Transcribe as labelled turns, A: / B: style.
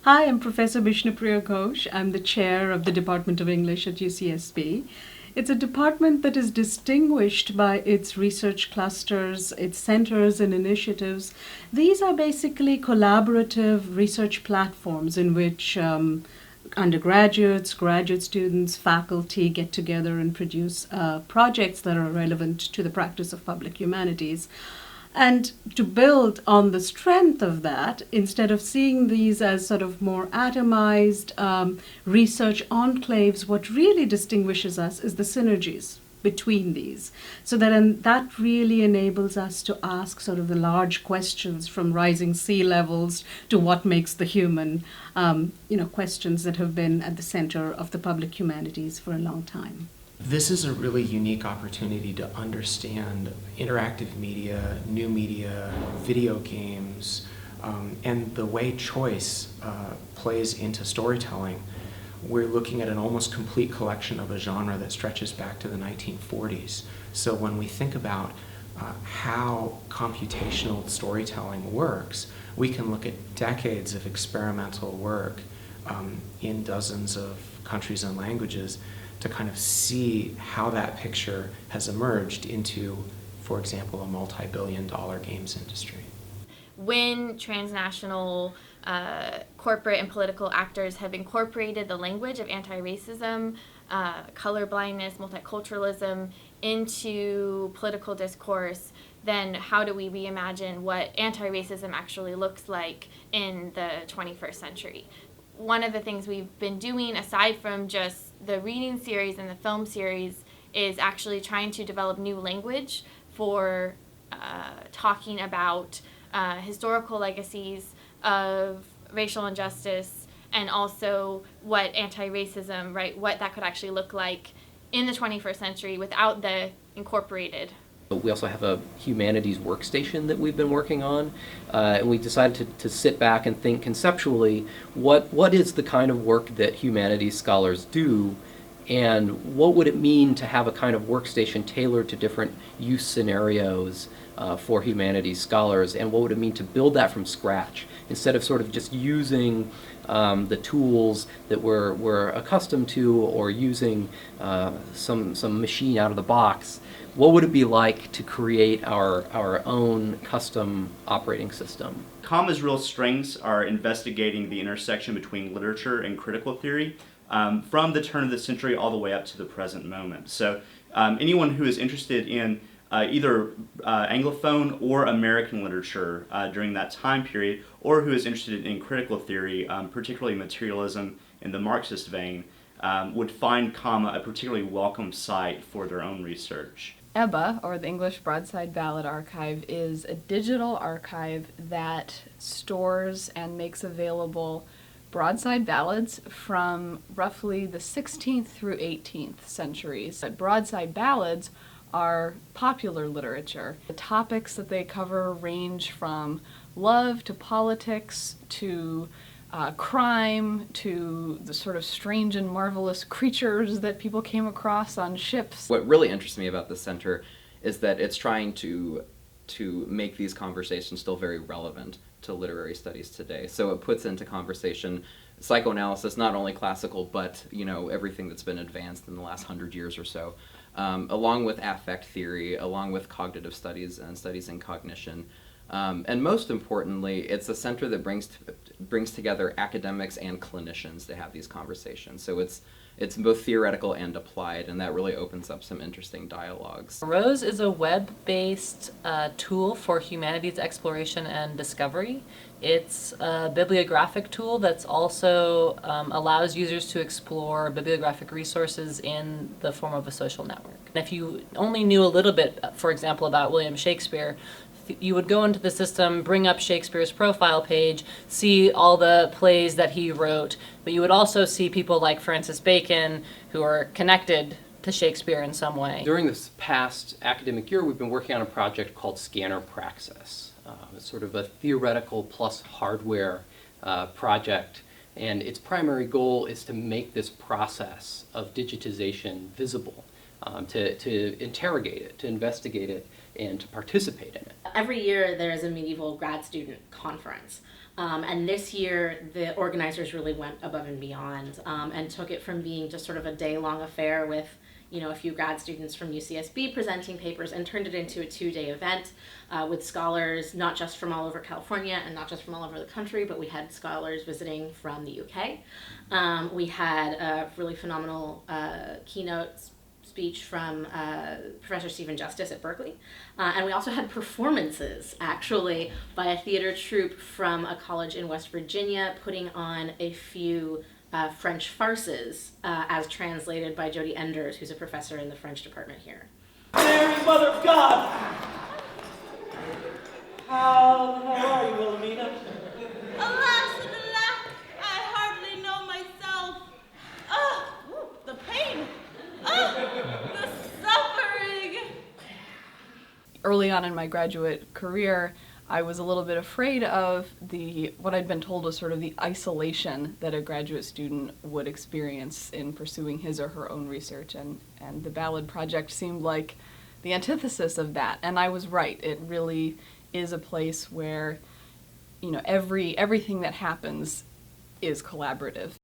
A: Hi, I'm Professor Bishnupriya Ghosh. I'm the chair of the Department of English at UCSB. It's a department that is distinguished by its research clusters, its centers and initiatives. These are basically collaborative research platforms in which undergraduates, graduate students, faculty get together and produce projects that are relevant to the practice of public humanities. And to build on the strength of that, instead of seeing these as sort of more atomized research enclaves, what really distinguishes us is the synergies between these. So that really enables us to ask sort of the large questions from rising sea levels to what makes the human, questions that have been at the center of the public humanities for a long time.
B: This is a really unique opportunity to understand interactive media, new media, video games, and the way choice plays into storytelling. We're looking at an almost complete collection of a genre that stretches back to the 1940s. So when we think about how computational storytelling works, we can look at decades of experimental work in dozens of countries and languages to kind of see how that picture has emerged into, for example, a multi-billion-dollar games industry.
C: When transnational corporate and political actors have incorporated the language of anti-racism, colorblindness, multiculturalism into political discourse, then how do we reimagine what anti-racism actually looks like in the 21st century? One of the things we've been doing, aside from just the reading series and the film series, is actually trying to develop new language for talking about historical legacies of racial injustice, and also what anti-racism, right, what that could actually look like in the 21st century without the incorporated.
D: We also have a humanities workstation that we've been working on, and we decided to sit back and think conceptually, what is the kind of work that humanities scholars do, and what would it mean to have a kind of workstation tailored to different use scenarios for humanities scholars, and what would it mean to build that from scratch, instead of sort of just using the tools that we're accustomed to, or using some machine out of the box. What would it be like to create our own custom operating system?
E: Comma's real strengths are investigating the intersection between literature and critical theory from the turn of the century all the way up to the present moment. So anyone who is interested in either Anglophone or American literature during that time period, or who is interested in critical theory, particularly materialism in the Marxist vein, would find Comma a particularly welcome site for their own research.
F: EBBA, or the English Broadside Ballad Archive, is a digital archive that stores and makes available broadside ballads from roughly the 16th through 18th centuries. Broadside ballads are popular literature. The topics that they cover range from love to politics to crime to the sort of strange and marvelous creatures that people came across on ships.
G: What really interests me about this center is that it's trying to make these conversations still very relevant to literary studies today. So it puts into conversation psychoanalysis, not only classical, but everything that's been advanced in the last 100 years or so, along with affect theory, along with cognitive studies and studies in cognition. And most importantly, it's a center that brings together academics and clinicians to have these conversations. So it's both theoretical and applied, and that really opens up some interesting dialogues.
H: ROSE is a web-based tool for humanities exploration and discovery. It's a bibliographic tool that's also allows users to explore bibliographic resources in the form of a social network. And if you only knew a little bit, for example, about William Shakespeare, you would go into the system, bring up Shakespeare's profile page, see all the plays that he wrote, but you would also see people like Francis Bacon who are connected to Shakespeare in some way.
D: During this past academic year, we've been working on a project called Scanner Praxis. It's sort of a theoretical plus hardware project, and its primary goal is to make this process of digitization visible, to interrogate it, to investigate it, and to participate in it.
I: Every year there's a medieval grad student conference. And this year, the organizers really went above and beyond and took it from being just sort of a day-long affair with a few grad students from UCSB presenting papers and turned it into a 2-day event with scholars not just from all over California and not just from all over the country, but we had scholars visiting from the UK. We had a really phenomenal keynote speech from Professor Stephen Justice at Berkeley. And we also had performances, actually, by a theater troupe from a college in West Virginia putting on a few French farces as translated by Jodie Enders, who's a professor in the French department here.
J: Mary, Mother of God! How are you, Wilhelmina?
K: Alas and alack, I hardly know myself. The pain. The suffering.
F: Early on in my graduate career, I was a little bit afraid of what I'd been told was sort of the isolation that a graduate student would experience in pursuing his or her own research, and the Ballad Project seemed like the antithesis of that, and I was right. It really is a place where, everything that happens is collaborative.